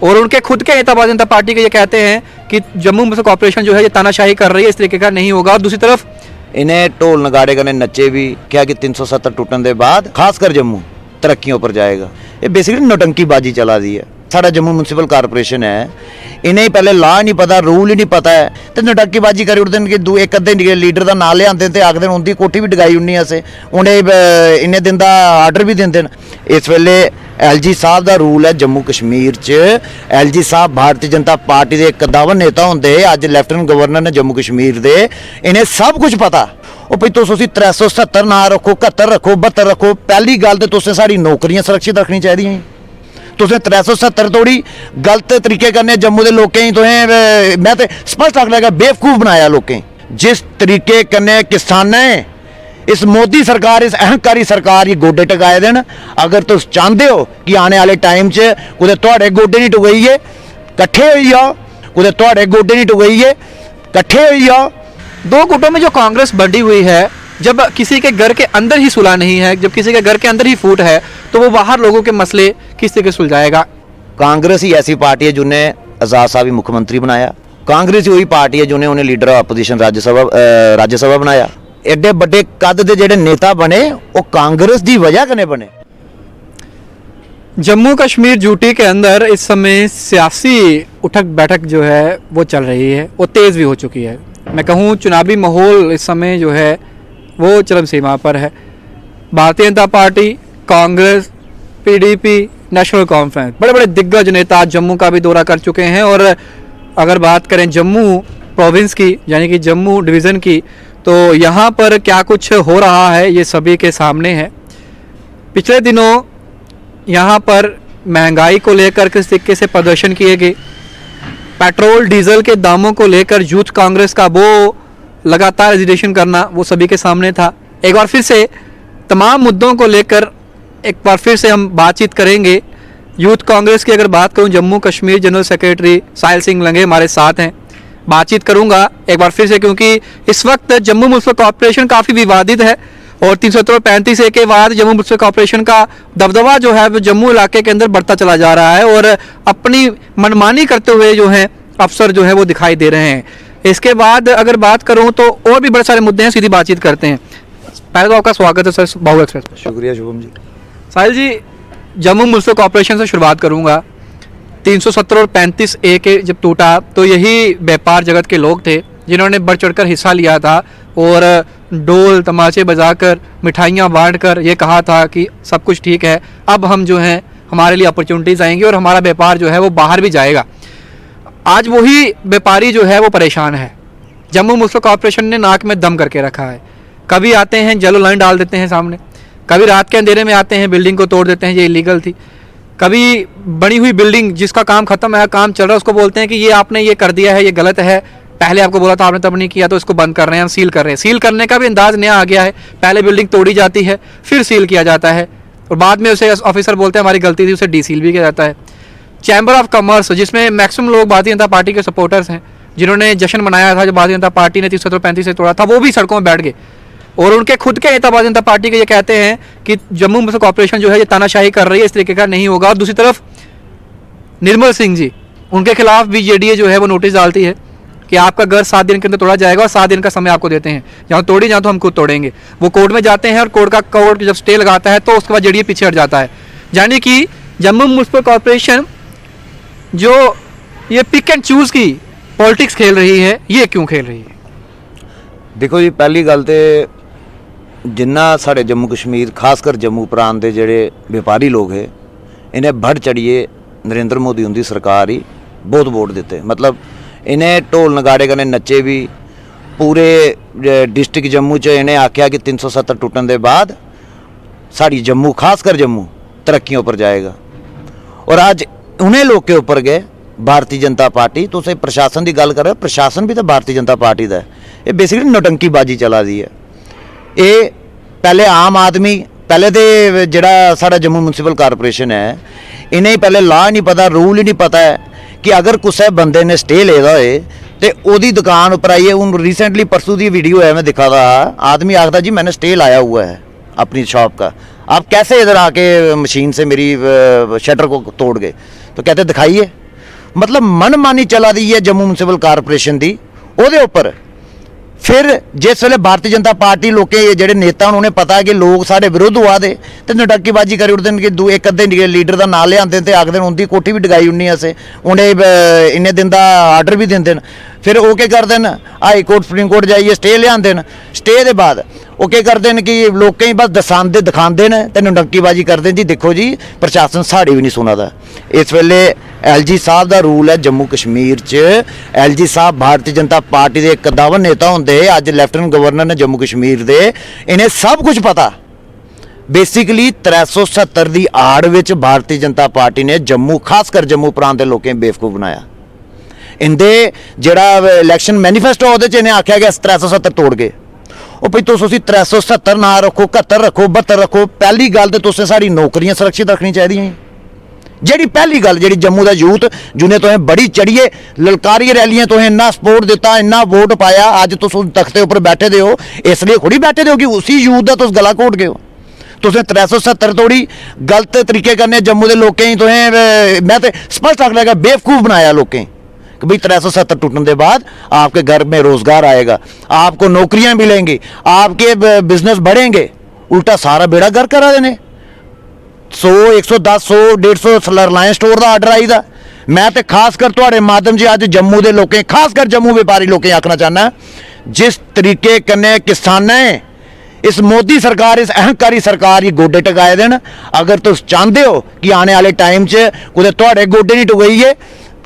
और उनके खुद के नेता भारतीय जनता पार्टी के ये कहते हैं कि जम्मू मुंसिपल कॉर्पोरेशन जो है ये तानाशाही कर रही है, इस तरीके का नहीं होगा। और दूसरी तरफ इन्हें ढोल नगाड़े कने नच्चे भी क्या कि 370 टूटन के बाद खासकर जम्मू तरक्कियों पर जाएगा। ये बेसिकली नौटंकीबाजी चला दी है। साड़ा जम्मू म्यूनसिपल कारपोरेशन है, इन्हें ही पहले ला नहीं पता, रूल ही नहीं पता है, तो नौटंकीबाजी करी उठते कि एक अद्धे लीडर का नाम लिया तो आखते उनकी कोठी भी डगाई उन्नी असें उन्हें इन्ने दिन का आर्डर भी देंगे। इस वेले LG साहब का रूल है जम्मू कश्मीर च। LG साहब भारतीय जनता पार्टी के कदावर नेता होंगे, अज लैफ्टिनेंट गवर्नर ने जम्मू कश्मीर के, इन्हें सब कुछ पता। ਉਹ ਭਈ ਤੁਸੀਂ 370 ਨਾ ਰੱਖੋ, 71 ਰੱਖੋ, 72 ਰੱਖੋ। ਪਹਿਲੀ ਗੱਲ ਤੇ ਤੁਸੀਂ ਸਾਡੀ ਨੌਕਰੀਆਂ ਸੁਰੱਖਿਅਤ ਰੱਖਣੀ ਚਾਹੀਦੀਆਂ। ਤੁਸੀਂ 370 ਤੋੜੀ ਗਲਤ ਤਰੀਕੇ ਕਰਨੇ ਜੰਮੂ ਦੇ ਲੋਕਾਂ ਹੀ ਤੁਸੀਂ ਮੈਂ ਤੇ ਸਪਸ਼ਟ ਆਖ ਲਗਾ ਬੇਵਕੂਫ ਬਣਾਇਆ ਲੋਕਾਂ ਜਿਸ ਤਰੀਕੇ ਕਰਨੇ ਕਿਸਾਨਾਂ इस मोदी सरकार, इस अहंकारी सरकार ये गोडे टकाए देन। अगर तुम चाहते हो कि आने वाले टाइम च कुछ थोड़े गोडे नहीं टुकाइए, कट्ठे हो जाओ, कुछ थोड़े गोडे नहीं टुकाइए, कट्ठे हो जाओ। दो गुटों में जो कांग्रेस बंटी हुई है, जब किसी के घर के अंदर ही सुलह नहीं है, जब किसी के घर के अंदर ही फूट है, तो वो बाहर लोगों के मसले किस तरीके सुलझाएगा। कांग्रेस ही ऐसी पार्टी है जिन्हें आज़ाद साहब ही मुख्यमंत्री बनाया। कांग्रेस ही वही पार्टी है जिन्हें उन्हें लीडर ऑफ अपोजिशन राज्यसभा बनाया। एडे बड़े कद के जेडे नेता बने वो कांग्रेस की वजह कने बने। जम्मू कश्मीर यूटी के अंदर इस समय सियासी उठक बैठक जो है वो चल रही है, वो तेज़ भी हो चुकी है। मैं कहूँ चुनावी माहौल इस समय जो है वो चरम सीमा पर है। Bharatiya Janata party, Congress, PDP, national conference, बड़े बड़े दिग्गज नेता जम्मू का भी दौरा कर चुके हैं। और अगर बात करें जम्मू प्रोविंस की, यानी कि जम्मू डिवीज़न की, तो यहाँ पर क्या कुछ हो रहा है ये सभी के सामने है। पिछले दिनों यहाँ पर महंगाई को लेकर किस तरीके से प्रदर्शन किए गए, पेट्रोल डीजल के दामों को लेकर यूथ कांग्रेस का वो लगातार एजिटेशन करना वो सभी के सामने था। एक बार फिर से तमाम मुद्दों को लेकर एक बार फिर से हम बातचीत करेंगे। यूथ कांग्रेस की अगर बात करूं, जम्मू कश्मीर जनरल सेक्रेटरी साहिल सिंह लंगे हमारे साथ हैं। बातचीत करूंगा एक बार फिर से, क्योंकि इस वक्त जम्मू म्यूनसिपल कॉर्पोरेशन काफ़ी विवादित है और 335 के बाद जम्मू म्यूनसिपल कॉर्पोरेशन का दबदबा जो है वो जम्मू इलाके के अंदर बढ़ता चला जा रहा है और अपनी मनमानी करते हुए जो है अफसर जो है वो दिखाई दे रहे हैं। इसके बाद अगर बात करूं तो और भी बड़े सारे मुद्दे हैं, सीधी बातचीत करते हैं। पहले तो आपका स्वागत है सर बाहु एक्सप्रेस पर। शुक्रिया शुभम जी। साहिल जी, जम्मू म्यूनसिपल कॉर्पोरेशन से शुरुआत करूंगा। 370 और 35A के जब टूटा तो यही व्यापार जगत के लोग थे जिन्होंने बढ़ चढ़कर हिस्सा लिया था और डोल तमाचे बजाकर मिठाइयाँ बांटकर ये कहा था कि सब कुछ ठीक है, अब हम जो हैं हमारे लिए अपॉर्चुनिटीज़ आएंगी और हमारा व्यापार जो है वो बाहर भी जाएगा। आज वही व्यापारी जो है वो परेशान है। जम्मू म्यूनसिपल कॉर्पोरेशन ने नाक में दम करके रखा है। कभी आते हैं येलो लाइन डाल देते हैं सामने, कभी रात के अंधेरे में आते हैं बिल्डिंग को तोड़ देते हैं, ये इलीगल थी। कभी बनी हुई बिल्डिंग जिसका काम खत्म है, काम चल रहा है, उसको बोलते हैं कि ये आपने ये कर दिया है, ये गलत है, पहले आपको बोला था आपने तब नहीं किया, तो इसको बंद कर रहे हैं, हम सील कर रहे हैं। सील करने का भी अंदाज नया आ गया है। पहले बिल्डिंग तोड़ी जाती है, फिर सील किया जाता है और बाद में उसे ऑफिसर बोलते हैं हमारी गलती थी, उसे डीसील भी किया जाता है। चैम्बर ऑफ कॉमर्स, जिसमें मैक्सिमम लोग भारतीय जनता पार्टी के सपोर्टर्स हैं, जिन्होंने जश्न मनाया था जब भारतीय जनता पार्टी ने 335 से तोड़ा था, वो भी सड़कों में बैठ गए और उनके खुद के नेता भारतीय जनता पार्टी के ये कहते हैं कि जम्मू म्यूनसिपल कॉर्पोरेशन जो है ये तानाशाही कर रही है, इस तरीके का नहीं होगा। और दूसरी तरफ निर्मल सिंह जी, उनके खिलाफ भी JDA जो है वो नोटिस डालती है कि आपका घर 7 दिन के अंदर तोड़ा जाएगा और 7 दिन का समय आपको देते हैं, जहाँ तोड़ी जहाँ तो हम खुद तोड़ेंगे। वो कोर्ट में जाते हैं और कोर्ट जब स्टे लगाता है तो उसके बाद JDA पीछे हट जाता है। यानी कि जम्मू म्यूनसिपल कॉर्पोरेशन जो ये पिक एंड चूज की पॉलिटिक्स खेल रही है, ये क्यों खेल रही है? देखो जी, पहली गल तो जिन्ना साढ़े जम्मू कश्मीर खासकर जम्मू प्रांत के जेडे व्यापारी लोग है, इन्हें बढ़ चढ़िए नरेंद्र मोदी उनकी सरकार ही बहुत वोट देते। मतलब इन्हें ढोल नगाड़े कने नच्चे भी पूरे डिस्ट्रिक्ट जम्मू च इन्हें आख्या कि 370 टूटन के बाद साड़ी जम्मू खासकर जम्मू तरक्कियों पर जाएगा। और आज उन्हें लोग के ऊपर गए भारतीय जनता पार्टी, तो उसे प्रशासन की गल कर, प्रशासन भी तो भारतीय जनता पार्टी का है। ये बेसिकली नौटंकीबाजी चला दी है। ये पहले आम आदमी, पहले तो जोड़ा साड़ा जम्मू म्यूनसिपल कारपोरेशन है, इन्हें ही पहले ला नहीं पता, रूल ही नहीं पता है कि अगर किसी बंदे ने स्टे लेदा होए तो ओदी दुकान पर आइए। हूँ रिसेंटली परसों की वीडियो है, मैं दिखा था, आदमी आखता जी मैंने स्टे लाया हुआ है अपनी शॉप का, आप कैसे इधर आके मशीन से मेरी शटर को तोड़ गए? तो कहते दिखाइए। मतलब मनमानी चला दी है जम्मू म्यूनसिपल कारपोरेशन की ਉਹਦੇ ਉੱਪਰ फिर जिस वे भारतीय जनता पार्टी लोग ਜਿਹੜੇ नेता उन्हें पता है कि लोग साढ़े विरुद्ध हुआ दे तो नटंकीबाजी करी उठते हैं कि एक अद्धे लीडर का नाम लिया तो आखते हैं उनकी कोठी भी डगाई उन्नी असें उन्हें इन्ने दिन का आर्डर भी देंगे फिर वो क्या करते हैं हाई कोर्ट सुप्रीम कोर्ट जाइए स्टे लिया स्टे के बाद वो क्या करते हैं कि लोगों ही बस दसाते दिखाते हैं तो नटंकीबाजी करते हैं जी देखो जी प्रशासन साड़ी भी नहीं सुना इस वेले LG साहब का रूल है जम्मू कश्मीर च LG साहब भारतीय जनता पार्टी के कदावर नेता होंगे अज लैफ्टिनेंट गवर्नर ने जम्मू कश्मीर के इन्हें सब कुछ पता बेसिकली 370 की आड़ विच भारतीय जनता पार्टी ने जम्मू खासकर जम्मू प्रांत के लोगों बेवकूफ बनाया इंदे जिहड़ा इलैक्शन मैनीफेस्टो उहदे च इन्हें आख्या गया 370 तोड़ गए ਉਹ ਭਈ ਤੁਸੀਂ 370 ਨਾ ਰੱਖੋ 71 ਰੱਖੋ 72 ਰੱਖੋ ਪਹਿਲੀ ਗੱਲ ਤੇ ਤੁਸੀਂ ਸਾਡੀ ਨੌਕਰੀਆਂ ਸੁਰੱਖਿਅਤ ਰੱਖਣੀ ਚਾਹੀਦੀਆਂ ਜਿਹੜੀ ਪਹਿਲੀ ਗੱਲ ਜਿਹੜੀ ਜੰਮੂ ਦਾ ਯੂਥ ਜਿਹਨੇ ਤੁਸੀਂ ਬੜੀ ਚੜੀਏ ਲਲਕਾਰੀ ਰੈਲੀਆਂ ਤੁਸੀਂ ਇੰਨਾ ਸਪੋਰਟ ਦਿੱਤਾ ਇੰਨਾ ਵੋਟ ਪਾਇਆ ਅੱਜ ਤੁਸੀਂ ਤਖਤੇ ਉੱਪਰ ਬੈਠੇ ਦੇ ਹੋ ਇਸ ਲਈ ਥੋੜੀ ਬੈਠੇ ਦੇ ਹੋ ਕਿ ਉਸੇ ਯੂਥ ਦਾ ਤੁਸੀਂ ਗਲਾ ਘੋਟ ਗਏ ਹੋ ਤੁਸੀਂ 370 ਤੋੜੀ ਗਲਤ ਤਰੀਕੇ ਕਰਨੇ ਜੰਮੂ ਦੇ ਲੋਕਾਂ ਹੀ ਤੁਸੀਂ ਮੈਂ ਤੇ ਸਪਸ਼ਟ ਆਖ ਲਿਆ ਬੇਵਕੂਫ ਬਣਾਇਆ ਲੋਕਾਂ कि भाई 370 टूटने के बाद आपके घर में रोजगार आएगा आपको नौकरियां मिलेंगी आपके बिजनेस बढ़ेंगे उल्टा सारा बेड़ा घर करा देने 100 110 100 150 रिलायंस स्टोर का आर्डर आई दा मैं तो खासकर थोड़े माध्यम से अज जम्मू के लोग खासकर जम्मू व्यापारी लोग आखना चाहना जिस तरीके कन्ने किसाने इस मोदी सरकार इस अहंकारी सरकार ही गोडे टकाए देन अगर तुम चाहते हो कि आने वाले टाइम च कुछ थोड़े गोडे नहीं टुकाइए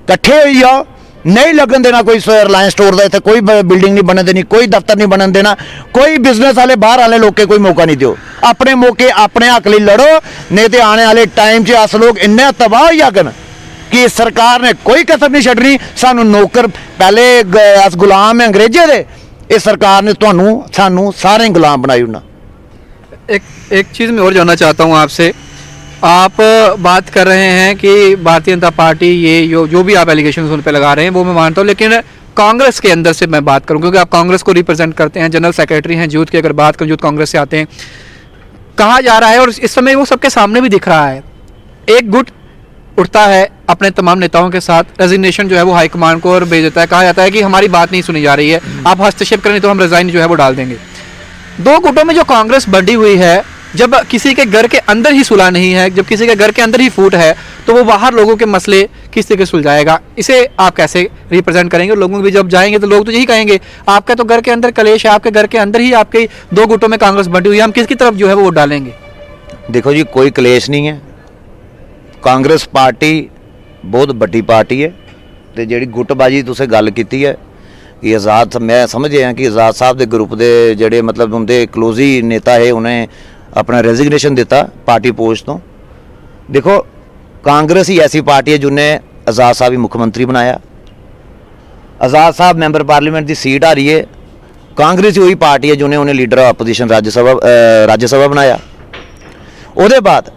कट्ठे हो जाओ नहीं लगन देना कोई रिलायंस स्टोर का इतने कोई बिल्डिंग नहीं बनन देनी कोई दफ्तर नहीं बनन देना कोई बिजनेस वाले बाहर वाले लोग कोई मौका नहीं दो अपने मौके अपने हक लिए लड़ो नहीं तो आने वाले टाइम च अस लोग इन्ने तबाह हो जागन कि सरकार ने कोई कसर नहीं छड्डनी सानू नौकर पहले अस गुलाम हैं अंग्रेजे दे इस सरकार ने तुहानू सानू सारे गुलाम बनाई उन्ना एक चीज़ मैं और जानना चाहता हूँ आपसे आप बात कर रहे हैं कि भारतीय जनता पार्टी ये जो भी आप एलिगेशन उन पर लगा रहे हैं वो मैं मानता हूँ लेकिन कांग्रेस के अंदर से मैं बात करूँ क्योंकि आप कांग्रेस को रिप्रेजेंट करते हैं जनरल सेक्रेटरी हैं यूथ की अगर बात करूँ यूथ कांग्रेस से आते हैं कहा जा रहा है और इस समय वो सबके सामने भी दिख रहा है एक गुट उठता है अपने तमाम नेताओं के साथ रेजिग्नेशन जो है वो हाईकमान को और भेज देता है कहा जाता है कि हमारी बात नहीं सुनी जा रही है आप हस्तक्षेप करें तो हम रिजाइन जो है वो डाल देंगे दो गुटों में जो कांग्रेस बंटी हुई है जब किसी के घर के अंदर ही सुलह नहीं है जब किसी के घर के अंदर ही फूट है तो वो बाहर लोगों के मसले किस तरीके सुलझाएगा इसे आप कैसे रिप्रेजेंट करेंगे लोगों भी जब जाएंगे तो लोग तो यही कहेंगे आपका तो घर के अंदर कलेश है आपके घर के अंदर ही आपके दो गुटों में कांग्रेस बंटी हुई है हम किसकी तरफ जो है वो वोट डालेंगे देखो जी कोई कलेश नहीं है कांग्रेस पार्टी बहुत बड़ी पार्टी है तो जी गुटबाजी तुसें गल की है कि आज़ाद मैं समझ गया कि आज़ाद साहब के ग्रुप के जोड़े मतलब उनके क्लोजी नेता है उन्हें अपना रेजिग्नेशन दिता पार्टी पोस्ट तो देखो कांग्रेस ही ऐसी पार्टी है जिन्हें आज़ाद साहब ही मुख्यमंत्री बनाया आज़ाद साहब मैंबर पार्लीमेंट की सीट आ रही है कांग्रेस ही वही पार्टी है जिन्हें उन्हें लीडर ऑफ अपोजिशन राज्यसभा बनाया उसके बाद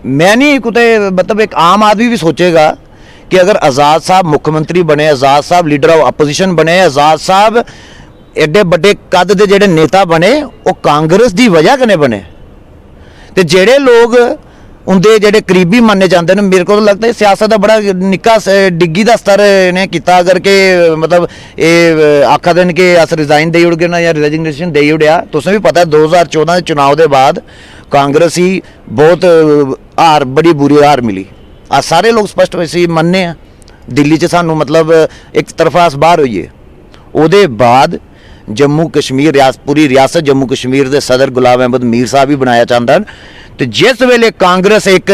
मैं नहीं कुते मतलब एक आम आदमी भी सोचेगा कि अगर आज़ाद साहब मुख्यमंत्री बने आज़ाद साहब लीडर ऑफ अपोजिशन बने आज़ाद साहब एडे बड़े कद के जेडे नेता बने वो कांग्रेस की वजह कने बने तो जेडे लोग उनके जेडे करीबी माने जाते हैं मेरे को तो लगता है सियासत का बड़ा निक्का डिग्गी का स्तर इन्हें किया अगर के मतलब ये आखा देन कि अस रिजाइन दे उड़गे ना या रेजिग्नेशन दे उड़िया तुसें भी पता है 2014 के चुनाव के बाद कांग्रेस ही बहुत हार बड़ी बुरी हार मिली आज सारे लोग स्पष्ट वैसे मन्ने हैं दिल्ली च सानू मतलब एक तरफा अस बाहर होइए ਉਹਦੇ बाद जम्मू कश्मीर पूरी रियासत जम्मू कश्मीर के सदर गुलाम अहमद मीर साहब भी बनाया चाहता तो जिस वेले कांग्रेस एक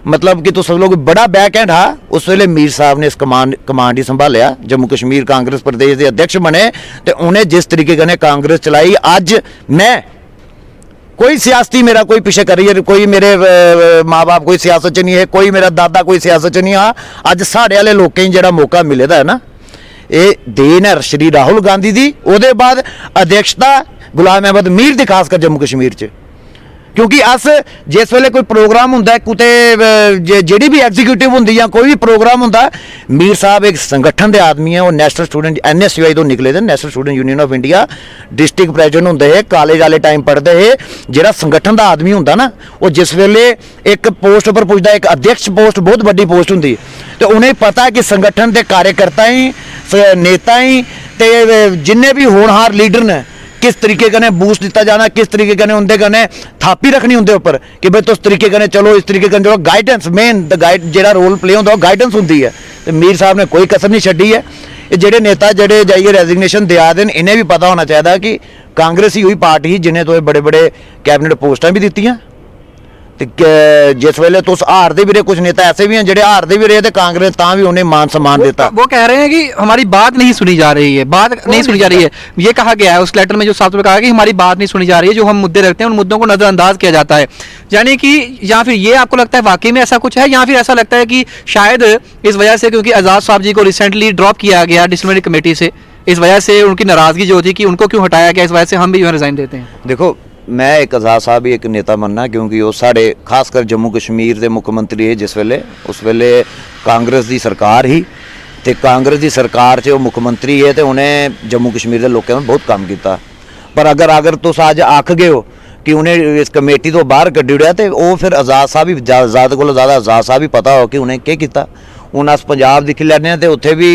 मतलब कि तुम लोग बड़ा बैक एंड हा उस वेले मीर साहब ने इस कमांड ही संभालिया जम्मू कश्मीर कांग्रेस प्रदेश के अध्यक्ष बने तो उन्हें जिस तरीके कने कांग्रेस चलाई अज मैं कोई सियासती मेरा कोई पीछे करियर कोई मेरे माँ बाप कोई सियासत च नहीं है कोई मेरा दादा कोई सियासत च नहीं आ अज साढ़े वाले लोगों जो मौका मिले है ना ये देन है श्री राहुल गांधी दी उसके बाद अध्यक्षता गुलाम अहमद मीर दी खासकर जम्मू कश्मीर च क्योंकि अस जिस वेले कोई प्रोग्राम हुंदा कुते जेह्ड़ी भी एग्जीक्यूटिव हुंदी या कोई भी प्रोग्राम हुंदा, मीर साहब एक संगठन दे आदमी है, वो नेशनल स्टूडेंट NSUI तो निकले थे, national student union of India, district president हुंदे हे, कॉलेज वाले टाइम पढ़दे हे। जेह्ड़ा संगठन दा आदमी हुंदा ना, वो जिस वेले एक पोस्ट पर पुजदा, एक अध्यक्ष पोस्ट बहुत बड़ी पोस्ट हुंदी, तो उन्हें पता है कि संगठन के कार्यकर्ता ही नेता ही ते जिन्ने भी होनहार लीडर ने किस तरीके कने बूस्ट दिता जाना, किस तरीके कने उनके कने थापी रखनी उनके ऊपर कि भाई तुस तरीके कने चलो, इस तरीके कने चलो। गाइडेंस मेन द गाइड जेड़ा रोल प्ले होंदा, गाइडेंस होंदी है। तो मीर साहब ने कोई कसर नहीं छड्डी है। ये जेड़े नेता जेड़े जाइए रेजिग्नेशन दिया देन, इन्हें भी पता होना चाहिए कि कांग्रेस ही हुई पार्टी ही जिन्हें तो बड़े बड़े कैबिनेट पोस्टां भी दित्तियां। जिस वेले तुस हारदे भी रहे, कुछ नेता ऐसे भी हैं जेडे हारदे भी रहे थे, कांग्रेस तां भी उन्हें मान सम्मान देता। वो कह रहे हैं कि हमारी बात नहीं सुनी जा रही है, बात नहीं सुनी जा रही है, ये कहा गया है उस लेटर में। जो साफ कहा कि हमारी बात नहीं सुनी जा रही है, जो हम मुद्दे रखते हैं उन मुद्दों को नजरअंदाज किया जाता है। यानी कि या फिर ये आपको लगता है वाकई में ऐसा कुछ है, या फिर ऐसा लगता है कि शायद इस वजह से, क्योंकि आजाद साहब जी को रिसेंटली ड्रॉप किया गया डिसिप्लिनरी कमेटी से, इस वजह से उनकी नाराजगी जो थी कि उनको क्यों हटाया गया, इस वजह से हम भी रिजाइन देते हैं। देखो, मैं एक आजाद साहब ही एक नेता मनना, क्योंकि वो साढ़े खासकर जम्मू कश्मीर के मुख्यमंत्री है जिस वेले, उस वेले कांग्रेस की सरकार ही, तो कांग्रेस की सरकार च मुख्यमंत्री है, तो उन्हें जम्मू कश्मीर के लोगों ने बहुत काम किया। पर अगर तुस अज आख गए हो कि उन्हें इस कमेटी तो बाहर कड्ढी ओड़िया, तो वो फिर आजाद साहब ही ज़्यादा को ज़्यादा आजाद साहब ही पता हो कि उन्हें क्या किया। हूँ अस पंजाब दिक्खी लैने, तो उत्थे भी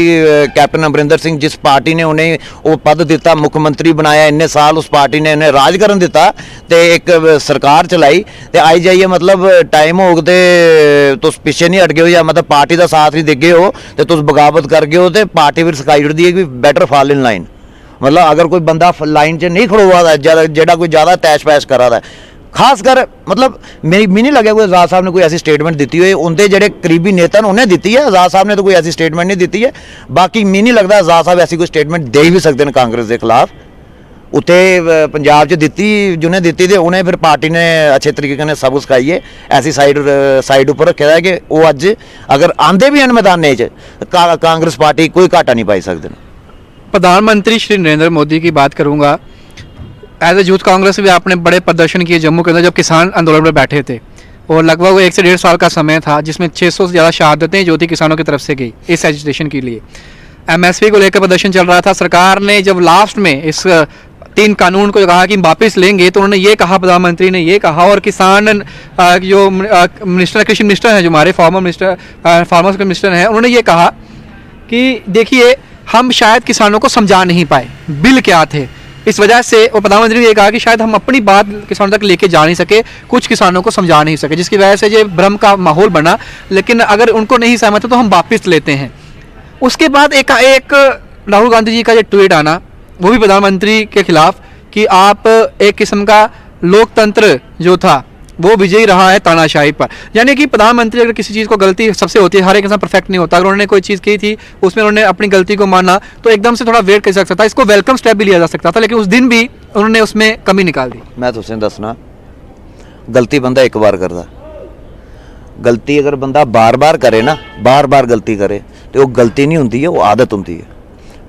कैप्टन अमरिंदर सिंह, जिस पार्टी ने उन्हें वो पद दिता, मुख्यमंत्री बनाया, इन्ने साल उस पार्टी ने उन्हें राज करन दिता, तो एक सरकार चलाई, तो आई जाइए मतलब टाइम हो तो तुस पिछे नहीं हट गए हो, या मतलब पार्टी का साथ नहीं देगे हो, तो तुस बगावत कर गए हो, तो पार्टी फिर सकाई उड़ती है कि बैटर फॉल इन लाइन। मतलब अगर कोई बंदा लाइन च नहीं खड़ोआ दा, जेड़ा कोई ज़्यादा तैश पैश करा दा, खासकर मतलब मी नहीं लगे कोई आजाद साहब ने कोई ऐसी स्टेटमेंट दी हुई, उनके जेडे करीबी नेता ने उन्हें दी है। आजाद साहब ने तो कोई ऐसी स्टेटमेंट नहीं दी है। बाकी मी नहीं लगता आजाद साहब ऐसी कोई स्टेटमेंट दे भी सकते हैं कांग्रेस के खिलाफ। उत्थे पंजाब च दी जिन्हें दी तो उन्हें फिर पार्टी ने अच्छे तरीके ने सबक सिखाइए, ऐसी साइड उपर रखे है कि वो अज अगर आंदे भी हैं मैदान कांग्रेस पार्टी कोई घाटा नहीं पाई सकते। प्रधानमंत्री श्री नरेंद्र मोदी की बात करूंगा, एज ए यूथ कांग्रेस भी आपने बड़े प्रदर्शन किए जम्मू के अंदर जब किसान आंदोलन में बैठे थे, और लगभग 1 से 1.5 साल का समय था जिसमें 600 से ज़्यादा शहादतें जो थी किसानों की तरफ से गई इस एजिटेशन के लिए। MSP को लेकर प्रदर्शन चल रहा था। सरकार ने जब लास्ट में इस 3 कानून को कहा कि वापस लेंगे, तो उन्होंने ये कहा, प्रधानमंत्री ने ये कहा, और किसान जो मिनिस्टर, कृषि मिनिस्टर हैं जो हमारे फार्मर्स के मिनिस्टर हैं, उन्होंने ये कहा कि देखिए हम शायद किसानों को समझा नहीं पाए बिल क्या थे, इस वजह से वो प्रधानमंत्री ने ये कहा कि शायद हम अपनी बात किसानों तक लेके जा नहीं सके, कुछ किसानों को समझा नहीं सके, जिसकी वजह से ये भ्रम का माहौल बना। लेकिन अगर उनको नहीं सहमत तो हम वापस लेते हैं। उसके बाद एक राहुल गांधी जी का ये ट्वीट आना, वो भी प्रधानमंत्री के खिलाफ, कि आप एक किस्म का लोकतंत्र जो था वो विजयी रहा है तानाशाही पर। यानी कि प्रधानमंत्री अगर किसी चीज़ को गलती सबसे होती है, हर एक इंसान परफेक्ट नहीं होता, अगर उन्होंने कोई चीज़ की थी उसमें उन्होंने अपनी गलती को माना तो एकदम से थोड़ा वेट कर सकता था, इसको वेलकम स्टेप भी लिया जा सकता था, लेकिन उस दिन भी उन्होंने उसमें कमी निकाल दी। मैं तुसें दसना, गलती बंदा एक बार करता, गलती अगर बंदा बार बार करे ना, बार बार गलती करे, तो वो गलती नहीं होती है, वो आदत होती है।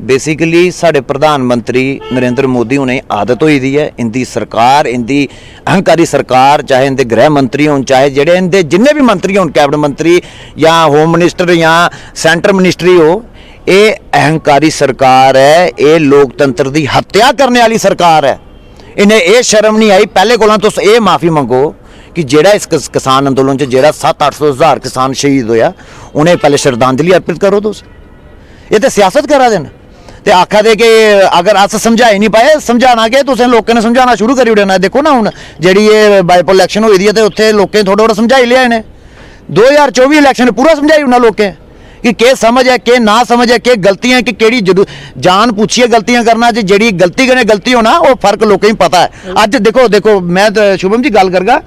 बेसिकली साढ़े प्रधानमंत्री नरेंद्र मोदी उन्हें आदत हुई दी है, इनकी सरकार, इनकी अहंकारी सरकार, चाहे इनके गृह मंत्री हों, चाहे जेडे इनके जिन्ने भी मंत्री हों, कैबिनेट मंत्री या होम मिनिस्टर या सेंटर मिनिस्ट्री हो, ये अहंकारी सरकार है, ये लोकतंत्र की हत्या करने वाली सरकार है। इन्हें ये शर्म नहीं आई, पहले को तुस ये माफ़ी मंगो कि जेड़ा इस किसान अंदोलन च जेड़ा 700-800 हज़ार किसान शहीद होया, उन्हें पहले श्रद्धांजलि अर्पित करो। तुस ये तो सियासत करा देन, तो आखा दे कि अगर अस समझाई नहीं पाए, समझाना कि तुसें लोगों ने समझाना शुरू करी ओड़ना। देखो ना हुण जेड़ी ये बाईपोल इलैक्शन होई दी है, तो उत्थे लोकें थोड़ा थोड़ा समझाई लिया इन्हें। 2024 इलैक्शन पूरा समझाई उन्हें लोकें कि के समझ है, के ना समझ है, के गलतियां कि केड़ी जान पूछिए गलतियां करना, जेड़ी गलती कने गलती होना वो फर्क लोकें ही पता है। अज देखो मैं तो शुभम जी गल करगा,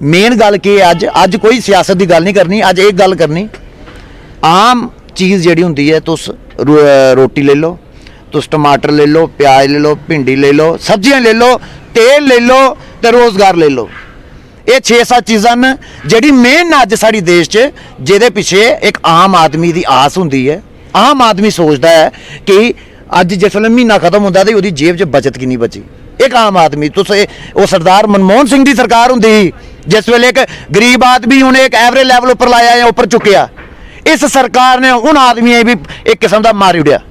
मेन गल की है अज कोई सियासत की गल नहीं करनी, अज एक गल करनी, आम चीज़ जेड़ी हुंदी है, तुस रोटी ले लो, तुस टमाटर ले लो, प्याज ले लो, भिंडी ले लो, सब्जियां ले लो, तेल ले लो, तो रोज़गार ले लो। ये 6-7 चीज़ां न जेड़ी मेन अज साड़ी देश च, जेदे पिछे एक आम आदमी की आस हुंदी है। आम आदमी सोचता है कि अज जिस वेले महीना खत्म होंदा ते ओहदी जेब च बचत किन्नी बची, एक आम आदमी तुसें वो सरदार मनमोहन सिंह की सरकार होंदी जिस वेले एक गरीब आदमी उन्हें एक एवरेज लैवल उपर लाया या उपर चुकिया, इस सरकार ने उन आदमियों भी एक किस्म का मारी उड़िया।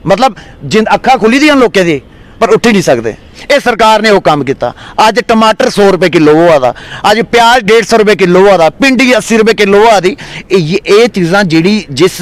मतलब जिन अखा खुली दी लोगों की पर उठ ही नहीं सकते, इस सरकार ने वो काम किया। अज टमाटर 100 रुपए किलो हुआ था, अज प्याज 150 रुपए किलो हुआ था, भिंडी 80 रुपए किलो हुआ थी। ये चीज़ां जी जिस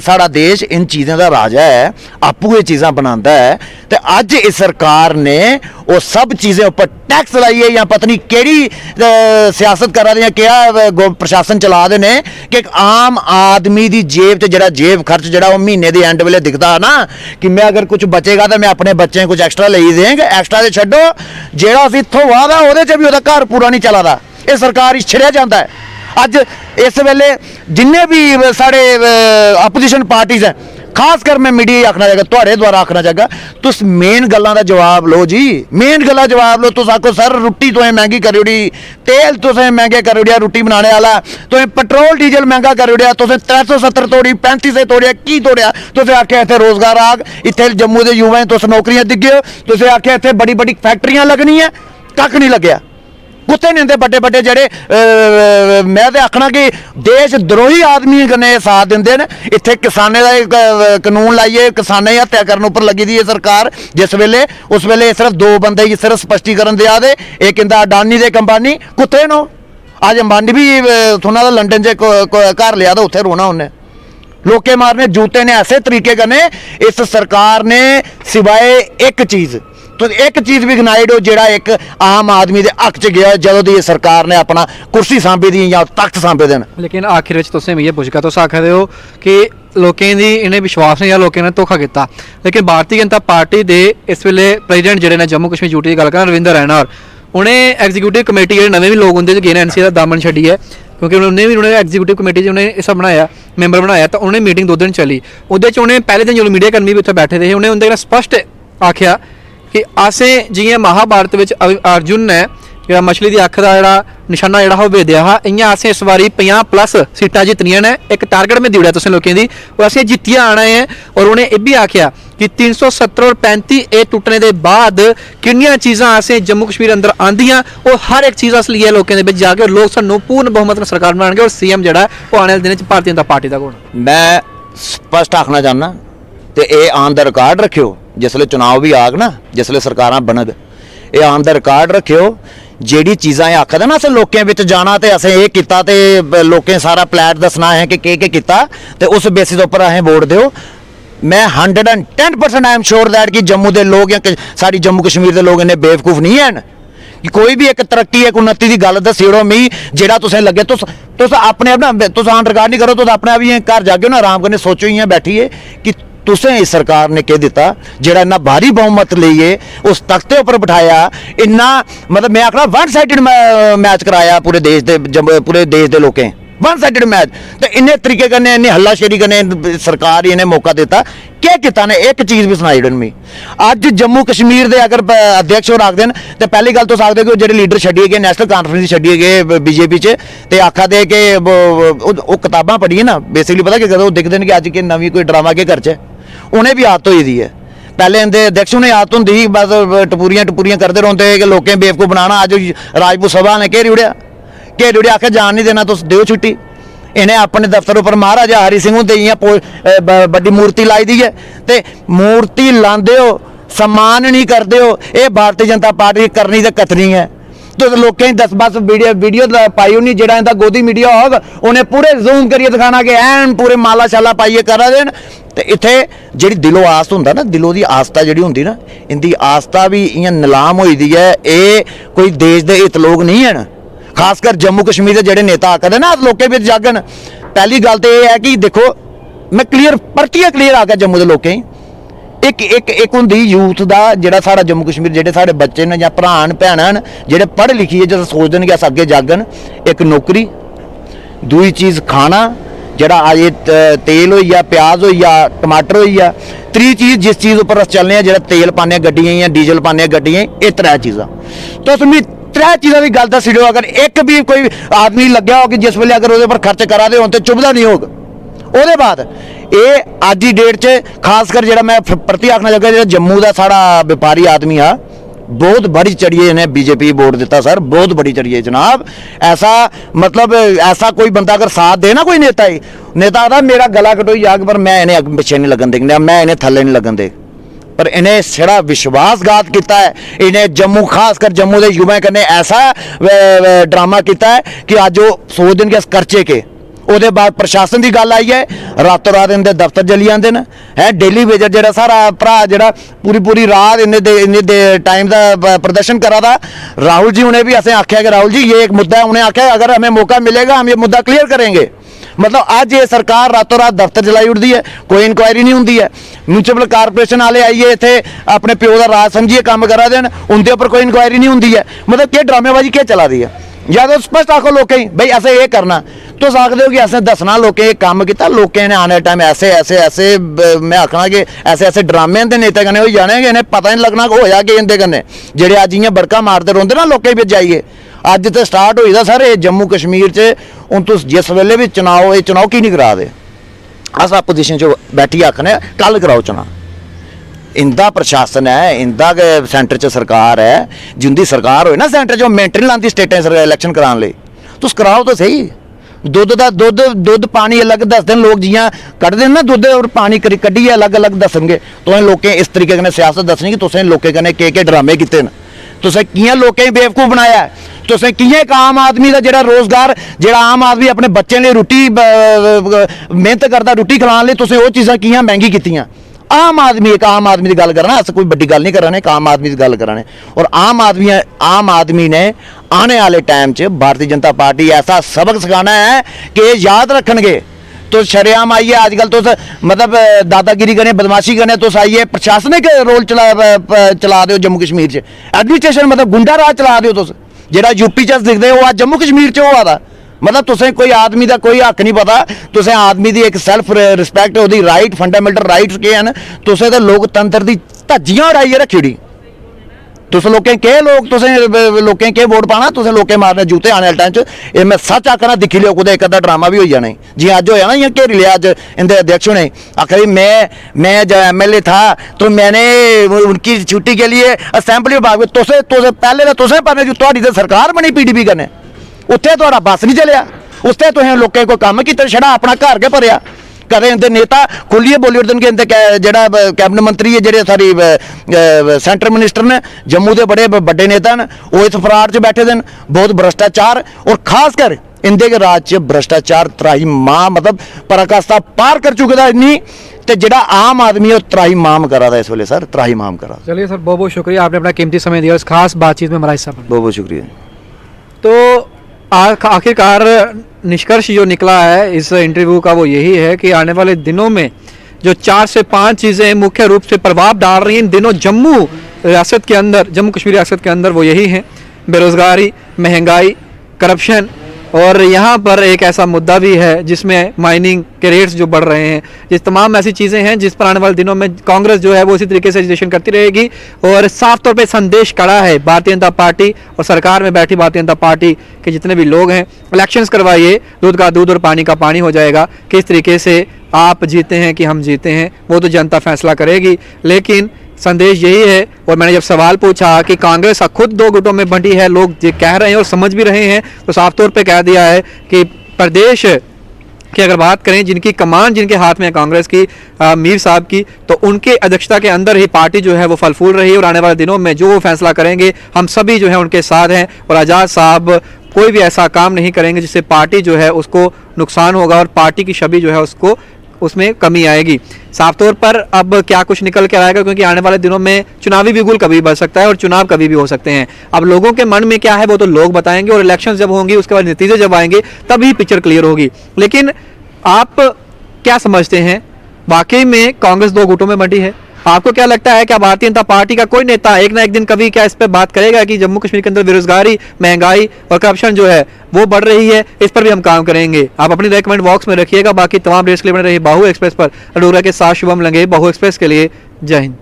साड़ा देश इन चीज़ों का राजा है, आपू ये चीज़ां बनाता है, तो अज इस सरकार ने वो सब चीज़ें उपर टैक्स लाई है या पता नहीं केड़ी सियासत करा रही क्या प्रशासन चला दे ने कि एक आम आदमी की जेब च जरा जेब खर्च जरा वो महीने के एंड वेले दिखता ना कि मैं अगर कुछ बचेगा तो मैं अपने बच्चे कुछ एक्स्ट्रा ले देंगे। एक्स्ट्रा तो छड्डो, जेड़ा असीं इत्थों वादा वो भी वह घर पूरा नहीं चला रहा, ये सरकार छिड़िया जाता है। अज इस वेले जिन्ने भी साढ़े अपोजिशन पार्टीज हैं, खास कर मैं मीडिया आखना चाहगा, थोड़े द्वारा आखना चाहगा, तुस मेन गल्लां दा जवाब लो जी, मेन गल्ला जवाब लो। तुस आखो सर रुट्टी तुसें महंगी करी ओड़ी, तेल तुसें महंगे करी ओड़ेआ रुट्टी बनाने वाला, तुसें पेट्रोल डीजल महंगा करी ओड़ेआ, तुसें 370 तोड़ी 35 से तोड़िया, की तोड़िया? तुसें आखेआ इत्थे रोजगार आग, इत्थे जम्मू दे युवाएं तुस नौकरियां दिग्गे हो, तुसें आखेआ इत्थे बड़ी बड़ी फैक्ट्रियां लगनियां, कक्ख नहीं लग्या। कुत्ते नहीं होंदे बड़े बड़े जेह्ड़े मैं तो आखना कि देश द्रोही आदमी कन्नै साथ दिंदे न। इत्थे किसानें दा एक कानून लाइए किसानें दी हत्या करने उपर लगी दी है सरकार, जिस वेले उस वेले सिर्फ 2 बंदे ही सिर्फ स्पष्टीकरण देआ दे, एक इंदा अडानी ते अंबानी कुत्ते नो। अज अंबानी भी थोड़ा लंडन च घर लिया तो उत्थे रोना उन्हें, लोके मारने जूते ने ऐसे तरीके कन्नै। इस सरकार ने सिवाय एक चीज़ तो एक चीज़ भी गिनाई दो जेड़ा एक आम आदमी के हक च गया जदों दी सरकार ने अपना कुर्सी सांभी दी या तख्त सांभे दे। लेकिन आखिर में तुसें मिगी पुछगा, तुस आखदे हो कि लोकें दी इन्हें विश्वास नहीं या लोकें ने धोखा किया, लेकिन भारतीय जनता पार्टी के इस वेले प्रेजिडेंट जेह्ड़े ने जम्मू कश्मीर यूटी की गल करां रविंदर रैना होर, उन्हें एग्जीक्यूटिव कमेटी जेह्ड़े नवे भी लोग होंदे गे ने एनसी का दामन छड्डियै, क्योंकि उन्हें भी उन्हें एग्जीक्यूटिव कमेटी उन्हें इस बनाया मैंबर बनाया, तो उन्हें मीटिंग 2 दिन चली। उहदे च उन्हें पहले दिन जो मीडिया कर्मी भी उत्थे बैठे थे उन्हें उंदे स्पष्ट आख्या कि असें जियां महाभारत में अर्जुन ने जो मछली की अख का जोड़ा निशाना जोड़ा वो भेदिया हा, इयां असें इस बारी 50+ सीटां जितनियां ने, एक टारगेट में दिया तुसें लोकें दी और असें जित्तियै आना है। और उन्हें यह भी आख्या कि 370 और 35 टुटने के बाद किन्नियां चीज़ां असें जम्मू कश्मीर अंदर आंदियां, और हर एक चीज़ असली है लोगों के जाके, और लोग सानू पूर्ण बहुमत में सरकार बनाएंगे और सीएम जोड़ा वो आने वाले दिन में भारतीय जनता पार्टी का होना। मैं स्पष्ट आखना चाहना तो ये ऑन द रिकॉर्ड रखियो, जिसले चुनाव भी आग ना, जिसले सरकारां बनग, ये ऑन द रिकॉर्ड रखियो। जेड़ी चीज़ां आखदे ना असें लोकें विच जाना ते असें ये कीता ते लोकें सारा प्लैट दसना है कि केह् कीता ते उस बेसिस उप्पर असें वोट दिओ। मैं 110% आई एम श्योर दैट कि जम्मू के लोग या साड़ी जम्मू कश्मीर के लोग इन्ने बेवकूफ नहीं हैं कि कोई भी एक तरक्की एक उन्नति की गल दस्सी ओड़ो मिगी जेड़ा तुसें लगे। तुस अपने आप ना तुस ऑन रिकॉर्ड नहीं करो, तुस अपने आप ही घर जागे ना आराम कन्नै सोचो इयां बैठिए कि तुसें इस सरकार ने क्या दिता जेड़ा इन्ना भारी बहुमत लेइए उस तख्ते उपर बिठाया, इन्ना मतलब मैं आखना 1 साइडेड मैच कराया पूरे देश दे लोकें, 1 साइडेड मैच। तो इन्ने तरीके कन्नै इन्नी हल्लाशेरी कन्नै सरकार इन्हें मौका दिता, क्या किता ने एक चीज़ भी सुनाई ओड़न मी। अज जम्मू कश्मीर के अगर अध्यक्ष होर आखदे न तो पहली गल तुस आखदे कि जेह्ड़े लीडर छड्डिए गए नैशनल कांफ्रेंस छड्डिए गए बीजेपी च, ते आखा दे कि वो किताबां पढ़िए ना बेसिकली पता कि कदों दिखदे न कि अज के नवीं कोई ड्रामा के करचै, उन्हें भी आदत होई दी है। पहले इंदे अध्यक्ष उन्हें आदत होंदी ही बस टपूरियां करते रौंदे कि लोकें बेवकूफ बनाना। अज राजपूत सभा ने घेरी उड़ेआ आखे जान नहीं देना, तुस दिओ छुट्टी। इन्हें अपने दफ्तर उपर महाराजा हरि सिंह होंदे इयां बड़ी मूर्ति लाई दी है, ते मूर्ति लांदे हो सम्मान नहीं करते हो, ये भारतीय जनता पार्टी करनी तो कतनी है। तो लोकें 10 बस वीडियो पाई होनी, जेड़ा इंदा गोदी मीडिया होग उन्हें पूरे जूम करिए दिखाना कि ऐन पूरे माला शाला पाइए करा देन। तो इत्थे जिहड़ी दिलों आस हुंदा ना, दिलों दी आस्था जिहड़ी हुंदी ना, इंदी आस्था भी इयां नीलाम होई दी है। ये कोई देश दे हित लोग नहीं हैं, खासकर जम्मू कश्मीर के जेह्ड़े नेता आखदे ना लोकें बिच जागन। पहली गल तो यह है कि देखो मैं परतियै क्लीयर आ गया जम्मू के लोकें एक होंदी यूथ का जेड़ा साड़ा जम्मू कश्मीर जेह्ड़े साढ़े बच्चे न या भरान भैनां न जेह्ड़े पढ़ लिखिए जो सोचते हैं कि अस अग्गे जागन, एक नौकरी, दूई चीज़ खाना जेड़ा अज तेल हो गया, प्याज हो गया, टमाटर हो गया, त्री चीज़ जिस चीज़ उपर अस चलने जेड़ा तेल पाने गड्डियां या डीजल पाने गड्डियां, ये 3 चीज़ां। तो तुम 3 चीज़ों की गल दस्सी दो, अगर एक भी कोई आदमी लग्या हो कि जिस वेले अगर वो खर्च करा दे हो तो चुभदा नहीं होग। ਉਹਦੇ बाद ये अज की डेट च खासकर जो मैं प्रति आखना लगा जो जम्मू का साड़ा व्यापारी आदमी आ बहुत बड़ी चढ़िए इन्हें बीजेपी वोट दिता सर, बहुत बड़ी चढ़िए जनाब। ऐसा मतलब ऐसा कोई बंदा अगर साथ दे ना कोई नेता आता मेरा गला कटोई जाग, पर मैं इन्हें अग पिछे नहीं लगन देंगे, मैं इन्हें थले नहीं लगन दे, पर इन्हें छड़ा विश्वासघात किया है। इन्हें जम्मू खासकर जम्मू के युवा कन्ने ऐसा ड्रामा किया है कि अज वो सोच देंगे इस खर्चे के। ਉਹਦੇ बाद प्रशासन की गल आई है, रातों रात इनके दफ्तर चली जाते हैं है। डेली वेजर जो सारा भरा जो पूरी रात इन्ने टाइम का प्रदर्शन करा था। राहुल जी उन्हें भी ऐसे आख्या कि राहुल जी ये एक मुद्दा है, उन्हें आख्या अगर हमें मौका मिलेगा हम ये मुद्दा क्लियर करेंगे। मतलब अज ये सरकार रातों रात दफ्तर चलाई उठती है, कोई इंक्वायरी नहीं होंगी है। म्यूनसिपल कारपोरेशन वाले आइए इतने अपने प्यो का राज समझिए काम करा देन, उनके उपर कोई इंक्वायरी नहीं होंगी है। मतलब क्या ड्रामेबाजी क्या चला रही है। या तो स्पष्ट आखो लोकें भाई ऐसे ये करना, तो सकते हो कि ऐसे दसना लोकें ये काम किया, लोकें ने आने टाइम ऐसे ऐसे ऐसे मैं आखना कि ऐसे ऐसे ड्रामे इनके नेता कन्नै हो जाने कि इन्हें पता नहीं लगना होया कि इनके कन्नै जेह्ड़े अज इयां बड़का मारते रौंदे ना लोकें बिच जाइए। अज तो स्टार्ट होई दा सर ये जम्मू कश्मीर च। हुण तुस जिस वेले भी चुनाव की नहीं करा दे, अस अपोजिशन च बैठिए आखने कल कराओ चुनाव। इंदा प्रशासन है, इंदा सेंटर च सरकार है, जिंदी सरकार होए ना सेंटर च मिनट नहीं लाती स्टेटें इलैक्शन कराने लई, तुस कराओ तो सही। दुद्ध पानी अलग दस दिन लोग जियां कड्ढदे ना दुद्ध और पानी कड्ढिए अलग अलग दसणगे। तुसें लोकें इस तरीके कन्नै सियासत दसनी कि तुसें लोकें कन्नै केह् ड्रामे कीते न, तुसें कियां लोकें बेवकूफ बनाया है, तुसें कियां एक आम आदमी का जिहड़ा रोजगार जिहड़ा आम आदमी अपने बच्चें लिए रुट्टी मेहनत करता रुट्टी खिलाने लिए तुसें वो चीज़ां कियां महंगी कीतियां। आम आदमी एक आम आदमी की गल करना, अस कोई बड़ी गल नहीं कराने, एक आम आदमी की गल कराने। और आम आदमी ने आने वाले टाइम च भारतीय जनता पार्टी ऐसा सबक सिखाना है कि याद रखणगे। तो शरेआम आइए अजकल तुस मतलब दादागिरी कन्नै बदमाशी कन्नै तुस आइए प्रशासनिक रोल चला दे जम्मू कश्मीर च, एडमिनिस्ट्रेशन मतलब गुंडा राज चला दे तुस, जेह्ड़ा यूपी च दिखदे हो अज जम्मू कश्मीर च होआ दा। मतलब तुसें कोई आदमी का कोई हक नहीं पता, तुसें आदमी की एक सैल्फ रिस्पैक्ट ओहदी राइट फंडामेंटल राइट्स केह् न, तुसें ते लोकतंत्र की धज्जियां उड़ाइयै रखी ओड़ी। तुस लोकें केह् लोग तुसें लोकें केह् वोट पाना, तुसें लोकें मारने जूते आने वाले टाइम च। ये मैं सच आखना दिक्खी लियो कुदै एक अद्धा ड्रामा भी होई जाना जी अज होया ना, इ'यां घेरी लिया अज इंदे अध्यक्ष ने आखा जी मैं जब MLA था तो मैंने उनकी छुट्टी के लिए असेंबली विभाग में तुसें पहले तो तुसें पाने जो तुहाडी ते सरकार बनी PDP कन्नै, उत्थे तुहाड़ा बस नहीं चलिया, उत्थे तुसें लोकें कोई कम्म कीता छड़ा अपना घर गै भरिया। कदें इंदे नेता खुल्लिए बोली उठदे कि इंदे जेह्ड़ा कैबिनेट मंत्री है जेह्ड़े सारी सेंटर मिनिस्टर ने जम्मू के बड़े बड़े नेता न वो इस फरार च बैठे दे न। बहुत भ्रष्टाचार और खासकर इंदे के राज च भ्रष्टाचार त्राही मां मतलब पराकाष्ठा पार कर चुके दा इन्नी, ते जेह्ड़ा आम आदमी है त्राही माम करा दा इस वेले सर, त्राही माम करा। चलिए सर बहुत बहुत शुक्रिया, आपने अपना कीमती समय दिया इस खास बातचीत में हमारा हिस्सा बना। बहुत बहुत शुक्रिया। तो आखिरकार निष्कर्ष जो निकला है इस इंटरव्यू का वो यही है कि आने वाले दिनों में जो 4 से 5 चीज़ें मुख्य रूप से प्रभाव डाल रही हैं इन दिनों जम्मू रियासत के अंदर, जम्मू कश्मीर रियासत के अंदर, वो यही हैं बेरोज़गारी, महंगाई, करप्शन। और यहाँ पर एक ऐसा मुद्दा भी है जिसमें माइनिंग के रेट्स जो बढ़ रहे हैं, ये तमाम ऐसी चीज़ें हैं जिस पर आने वाले दिनों में कांग्रेस जो है वो इसी तरीके से एजिटेशन करती रहेगी। और साफ तौर पे संदेश कड़ा है भारतीय जनता पार्टी और सरकार में बैठी भारतीय जनता पार्टी के जितने भी लोग हैं, इलेक्शंस करवाइए, दूध का दूध और पानी का पानी हो जाएगा। किस तरीके से आप जीते हैं कि हम जीते हैं वो तो जनता फैसला करेगी, लेकिन संदेश यही है। और मैंने जब सवाल पूछा कि कांग्रेस खुद 2 गुटों में बंटी है, लोग ये कह रहे हैं और समझ भी रहे हैं, तो साफ तौर पे कह दिया है कि प्रदेश की अगर बात करें जिनकी कमान जिनके हाथ में है कांग्रेस की, मीर साहब की, तो उनके अध्यक्षता के अंदर ही पार्टी जो है वो फल फूल रही है। और आने वाले दिनों में जो वो फैसला करेंगे हम सभी जो है उनके साथ हैं। और आज़ाद साहब कोई भी ऐसा काम नहीं करेंगे जिससे पार्टी जो है उसको नुकसान होगा और पार्टी की छवि जो है उसको उसमें कमी आएगी। साफ तौर पर अब क्या कुछ निकल कर आएगा, क्योंकि आने वाले दिनों में चुनावी बिगुल कभी बढ़ सकता है और चुनाव कभी भी हो सकते हैं। अब लोगों के मन में क्या है वो तो लोग बताएंगे, और इलेक्शन जब होंगी उसके बाद नतीजे जब आएंगे तभी पिक्चर क्लियर होगी। लेकिन आप क्या समझते हैं, वाकई में कांग्रेस 2 गुटों में बंटी है? आपको क्या लगता है, क्या भारतीय जनता पार्टी का कोई नेता एक ना एक दिन कभी क्या इस पर बात करेगा कि जम्मू कश्मीर के अंदर बेरोजगारी, महंगाई और करप्शन जो है वो बढ़ रही है, इस पर भी हम काम करेंगे? आप अपनी कमेंट बॉक्स में रखिएगा। बाकी तमाम रेस के लिए बने रही बाहू एक्सप्रेस पर, अडोरा के साथ शुभम लंगे, बाहू एक्सप्रेस के लिए जय हिंद।